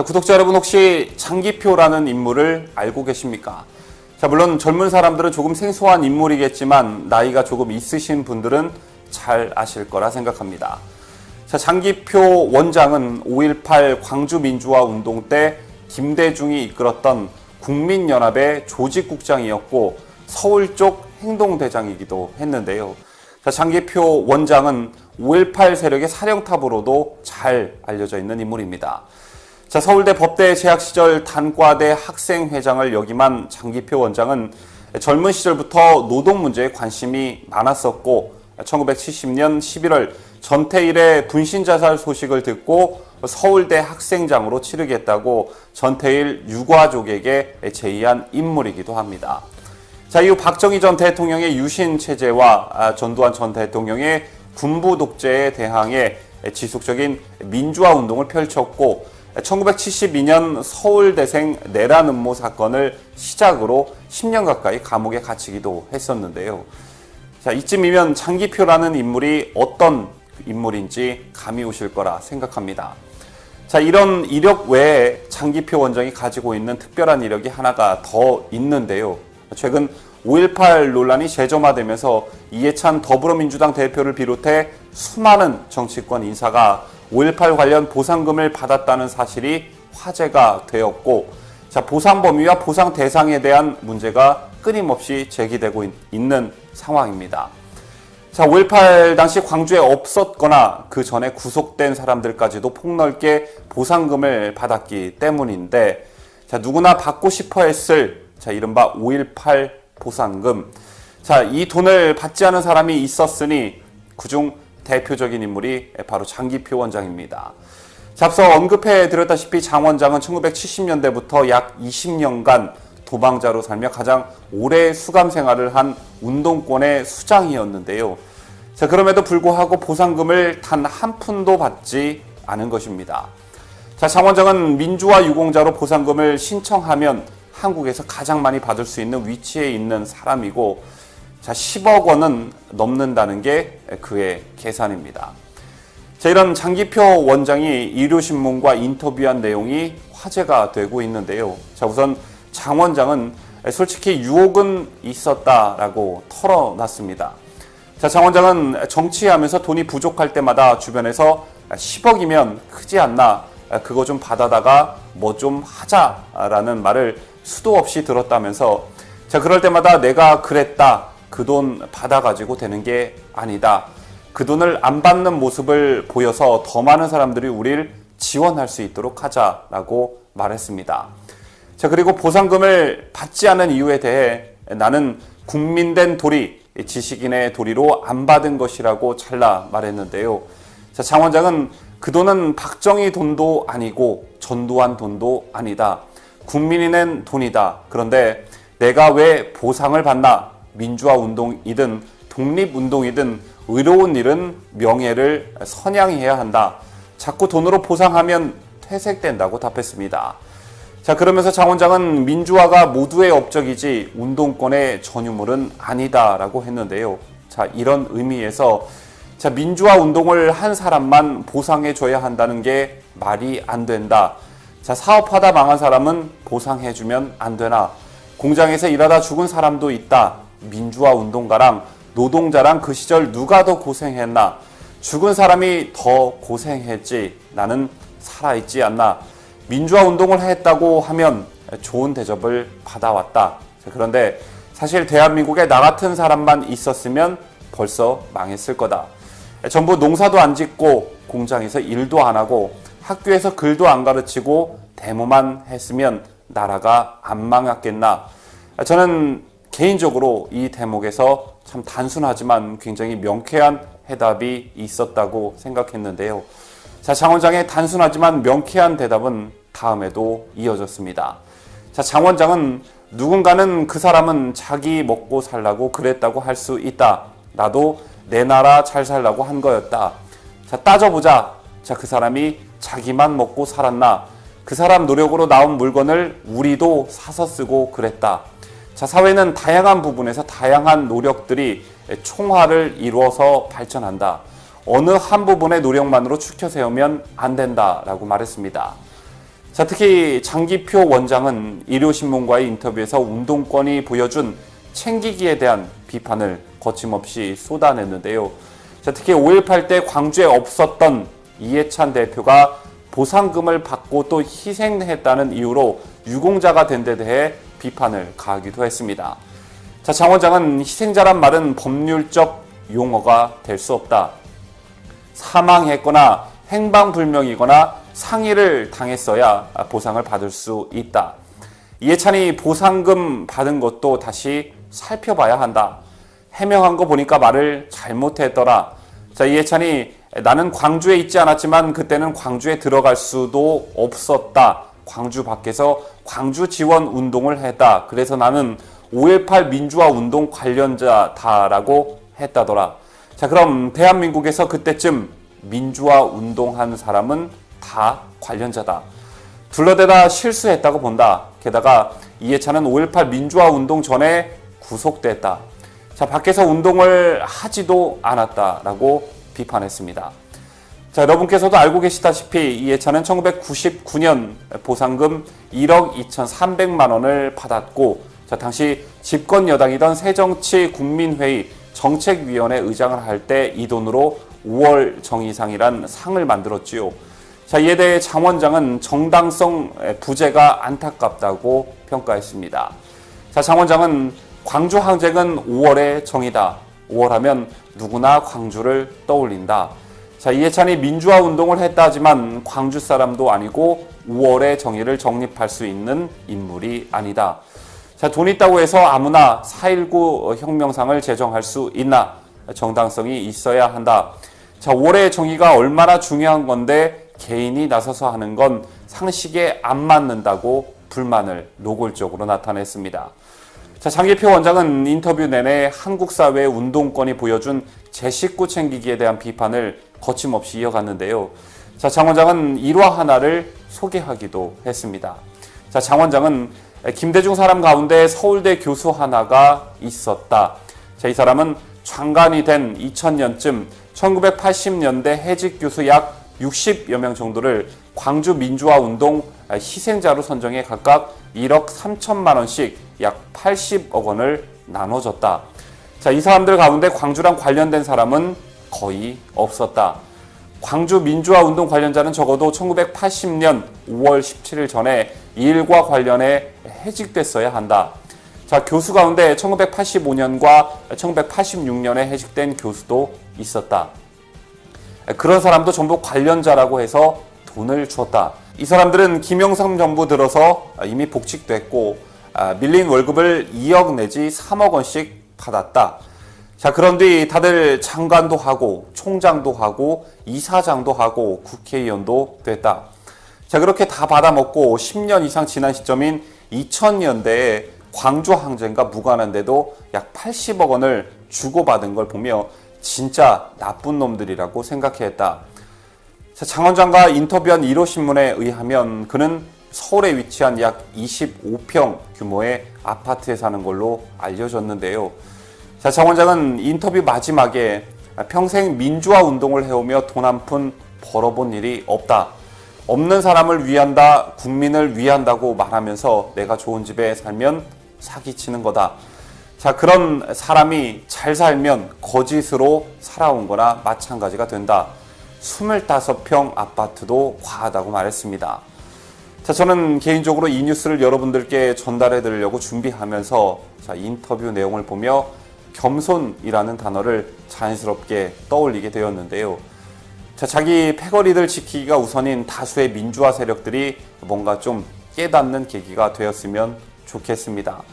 자, 구독자 여러분, 혹시 장기표라는 인물을 알고 계십니까? 자, 물론 젊은 사람들은 조금 생소한 인물이겠지만 나이가 조금 있으신 분들은 잘 아실 거라 생각합니다. 자, 장기표 원장은 5.18 광주민주화운동 때 김대중이 이끌었던 국민연합의 조직국장이었고 서울 쪽 행동대장이기도 했는데요. 자, 장기표 원장은 5.18 세력의 사령탑으로도 잘 알려져 있는 인물입니다. 자, 서울대 법대 재학 시절 단과대 학생회장을 역임한 장기표 원장은 젊은 시절부터 노동 문제에 관심이 많았었고 1970년 11월 전태일의 분신자살 소식을 듣고 서울대 학생장으로 치르겠다고 전태일 유가족에게 제의한 인물이기도 합니다. 자, 이후 박정희 전 대통령의 유신 체제와 전두환 전 대통령의 군부 독재에 대항해 지속적인 민주화 운동을 펼쳤고 1972년 서울대생 내란 음모 사건을 시작으로 10년 가까이 감옥에 갇히기도 했었는데요. 자, 이쯤이면 장기표라는 인물이 어떤 인물인지 감이 오실 거라 생각합니다. 자, 이런 이력 외에 장기표 원장이 가지고 있는 특별한 이력이 하나가 더 있는데요. 최근 5.18 논란이 재점화되면서 이해찬 더불어민주당 대표를 비롯해 수많은 정치권 인사가 5.18 관련 보상금을 받았다는 사실이 화제가 되었고, 자, 보상 범위와 보상 대상에 대한 문제가 끊임없이 제기되고 있는 상황입니다. 자, 5.18 당시 광주에 없었거나 그 전에 구속된 사람들까지도 폭넓게 보상금을 받았기 때문인데, 자, 누구나 받고 싶어 했을 이른바 5.18 보상금. 자, 이 돈을 받지 않은 사람이 있었으니 그중 대표적인 인물이 바로 장기표 원장입니다. 자, 앞서 언급해 드렸다시피 장 원장은 1970년대부터 약 20년간 도망자로 살며 가장 오래 수감 생활을 한 운동권의 수장이었는데요. 자, 그럼에도 불구하고 보상금을 단 한 푼도 받지 않은 것입니다. 자, 장 원장은 민주화 유공자로 보상금을 신청하면 한국에서 가장 많이 받을 수 있는 위치에 있는 사람이고, 자, 10억 원은 넘는다는 게 그의 계산입니다. 자, 이런 장기표 원장이 일요신문과 인터뷰한 내용이 화제가 되고 있는데요. 자, 우선 장 원장은 솔직히 유혹은 있었다라고 털어놨습니다. 자, 장 원장은 정치하면서 돈이 부족할 때마다 주변에서 10억이면 크지 않나, 그거 좀 받아다가 뭐 좀 하자라는 말을 수도 없이 들었다면서, 자, 그럴 때마다 내가 그랬다, 그 돈 받아가지고 되는 게 아니다, 그 돈을 안 받는 모습을 보여서 더 많은 사람들이 우리를 지원할 수 있도록 하자라고 말했습니다. 자, 그리고 보상금을 받지 않은 이유에 대해 나는 국민된 도리, 지식인의 도리로 안 받은 것이라고 잘라 말했는데요. 자, 장 원장은 그 돈은 박정희 돈도 아니고 전두환 돈도 아니다, 국민이 낸 돈이다. 그런데 내가 왜 보상을 받나? 민주화 운동이든 독립운동이든 의로운 일은 명예를 선양해야 한다. 자꾸 돈으로 보상하면 퇴색된다고 답했습니다. 자, 그러면서 장 원장은 민주화가 모두의 업적이지 운동권의 전유물은 아니다라고 했는데요. 자, 이런 의미에서 자, 민주화 운동을 한 사람만 보상해줘야 한다는 게 말이 안 된다. 자, 사업하다 망한 사람은 보상해주면 안 되나? 공장에서 일하다 죽은 사람도 있다. 민주화 운동가랑 노동자랑 그 시절 누가 더 고생했나? 죽은 사람이 더 고생했지. 나는 살아있지 않나? 민주화 운동을 했다고 하면 좋은 대접을 받아왔다. 자, 그런데 사실 대한민국에 나 같은 사람만 있었으면 벌써 망했을 거다. 전부 농사도 안 짓고 공장에서 일도 안 하고 학교에서 글도 안 가르치고 데모만 했으면 나라가 안 망했겠나. 저는 개인적으로 이 대목에서 참 단순하지만 굉장히 명쾌한 해답이 있었다고 생각했는데요. 자, 장 원장의 단순하지만 명쾌한 대답은 다음에도 이어졌습니다. 자, 장 원장은 누군가는 그 사람은 자기 먹고 살라고 그랬다고 할 수 있다. 나도 내 나라 잘 살라고 한 거였다. 자, 따져보자. 자, 그 사람이 자기만 먹고 살았나? 그 사람 노력으로 나온 물건을 우리도 사서 쓰고 그랬다. 자, 사회는 다양한 부분에서 다양한 노력들이 총화를 이루어서 발전한다. 어느 한 부분의 노력만으로 추켜 세우면 안 된다라고 말했습니다. 자, 특히 장기표 원장은 일요신문과의 인터뷰에서 운동권이 보여준 챙기기에 대한 비판을 거침없이 쏟아냈는데요. 자, 특히 5.18 때 광주에 없었던 이해찬 대표가 보상금을 받고 또 희생했다는 이유로 유공자가 된 데 대해 비판을 가하기도 했습니다. 자, 장 원장은 희생자란 말은 법률적 용어가 될 수 없다. 사망했거나 행방불명이거나 상해를 당했어야 보상을 받을 수 있다. 이해찬이 보상금 받은 것도 다시 살펴봐야 한다. 해명한 거 보니까 말을 잘못했더라. 자, 이해찬이 나는 광주에 있지 않았지만 그때는 광주에 들어갈 수도 없었다. 광주 밖에서 광주 지원 운동을 했다. 그래서 나는 5.18 민주화 운동 관련자다라고 했다더라. 자, 그럼 대한민국에서 그때쯤 민주화 운동한 사람은 다 관련자다. 둘러대다 실수했다고 본다. 게다가 이해찬은 5.18 민주화 운동 전에 구속됐다. 자, 밖에서 운동을 하지도 않았다라고 비판했습니다. 자, 여러분께서도 알고 계시다시피 이해찬은 1999년 보상금 1억 2,300만 원을 받았고, 자, 당시 집권 여당이던 새정치국민회의 정책위원회 의장을 할 때 이 돈으로 5월 정의상이란 상을 만들었지요. 자, 이에 대해 장 원장은 정당성 부재가 안타깝다고 평가했습니다. 자, 장 원장은 광주 항쟁은 5월의 정의다. 5월 하면 누구나 광주를 떠올린다. 자, 이해찬이 민주화 운동을 했다 하지만 광주 사람도 아니고 5월의 정의를 정립할 수 있는 인물이 아니다. 자, 돈 있다고 해서 아무나 4.19 혁명상을 제정할 수 있나? 정당성이 있어야 한다. 자, 5월의 정의가 얼마나 중요한 건데 개인이 나서서 하는 건 상식에 안 맞는다고 불만을 노골적으로 나타냈습니다. 자, 장기표 원장은 인터뷰 내내 한국 사회의 운동권이 보여준 제 식구 챙기기에 대한 비판을 거침없이 이어갔는데요. 자, 장 원장은 일화 하나를 소개하기도 했습니다. 자, 장 원장은 김대중 사람 가운데 서울대 교수 하나가 있었다. 자, 이 사람은 장관이 된 2000년쯤 1980년대 해직 교수 약 60여 명 정도를 광주 민주화 운동 희생자로 선정해 각각 1억 3천만 원씩 약 80억 원을 나눠줬다. 자, 이 사람들 가운데 광주랑 관련된 사람은 거의 없었다. 광주 민주화 운동 관련자는 적어도 1980년 5월 17일 전에 이 일과 관련해 해직됐어야 한다. 자, 교수 가운데 1985년과 1986년에 해직된 교수도 있었다. 그런 사람도 전부 관련자라고 해서 돈을 줬다. 이 사람들은 김영삼 정부 들어서 이미 복직됐고 밀린 월급을 2억 내지 3억 원씩 받았다. 자, 그런 뒤 다들 장관도 하고 총장도 하고 이사장도 하고 국회의원도 됐다. 자, 그렇게 다 받아먹고 10년 이상 지난 시점인 2000년대에 광주 항쟁과 무관한데도 약 80억 원을 주고받은 걸 보며 진짜 나쁜 놈들이라고 생각해야 했다. 자, 장 원장과 인터뷰한 1호신문에 의하면 그는 서울에 위치한 약 25평 규모의 아파트에 사는 걸로 알려졌는데요. 자, 장 원장은 인터뷰 마지막에 평생 민주화 운동을 해오며 돈 한 푼 벌어본 일이 없다. 없는 사람을 위한다, 국민을 위한다고 말하면서 내가 좋은 집에 살면 사기치는 거다. 자, 그런 사람이 잘 살면 거짓으로 살아온 거나 마찬가지가 된다. 25평 아파트도 과하다고 말했습니다. 자, 저는 개인적으로 이 뉴스를 여러분들께 전달해 드리려고 준비하면서 자, 인터뷰 내용을 보며 겸손이라는 단어를 자연스럽게 떠올리게 되었는데요. 자, 자기 패거리들 지키기가 우선인 다수의 민주화 세력들이 뭔가 좀 깨닫는 계기가 되었으면 좋겠습니다.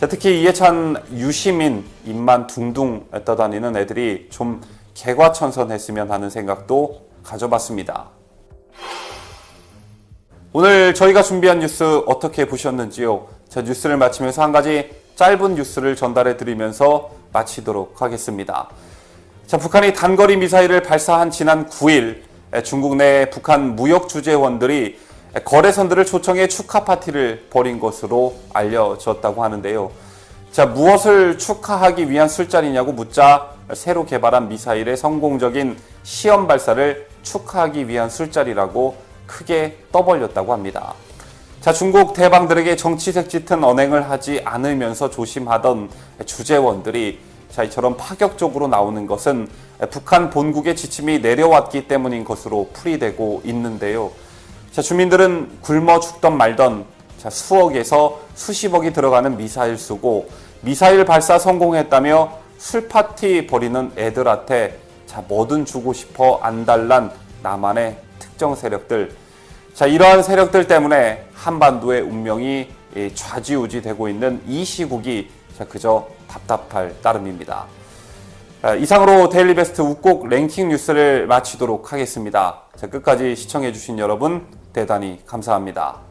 자, 특히 이해찬 유시민 입만 둥둥 떠다니는 애들이 좀 개과천선했으면 하는 생각도 가져봤습니다. 오늘 저희가 준비한 뉴스 어떻게 보셨는지요? 자, 뉴스를 마치면서 한 가지 짧은 뉴스를 전달해 드리면서 마치도록 하겠습니다. 자, 북한이 단거리 미사일을 발사한 지난 9일 중국 내 북한 무역주재원들이 거래선들을 초청해 축하 파티를 벌인 것으로 알려졌다고 하는데요. 자, 무엇을 축하하기 위한 술자리냐고 묻자 새로 개발한 미사일의 성공적인 시험 발사를 축하하기 위한 술자리라고 크게 떠벌렸다고 합니다. 자, 중국 대방들에게 정치색 짙은 언행을 하지 않으면서 조심하던 주재원들이 자, 이처럼 파격적으로 나오는 것은 북한 본국의 지침이 내려왔기 때문인 것으로 풀이되고 있는데요. 자, 주민들은 굶어 죽던 말던 자, 수억에서 수십억이 들어가는 미사일 쏘고 미사일 발사 성공했다며 술파티 벌이는 애들한테 자, 뭐든 주고 싶어 안달난 남한의 특정 세력들. 자, 이러한 세력들 때문에 한반도의 운명이 좌지우지되고 있는 이 시국이 자, 그저 답답할 따름입니다. 이상으로 데일리베스트 우꼭 랭킹 뉴스를 마치도록 하겠습니다. 자, 끝까지 시청해주신 여러분 대단히 감사합니다.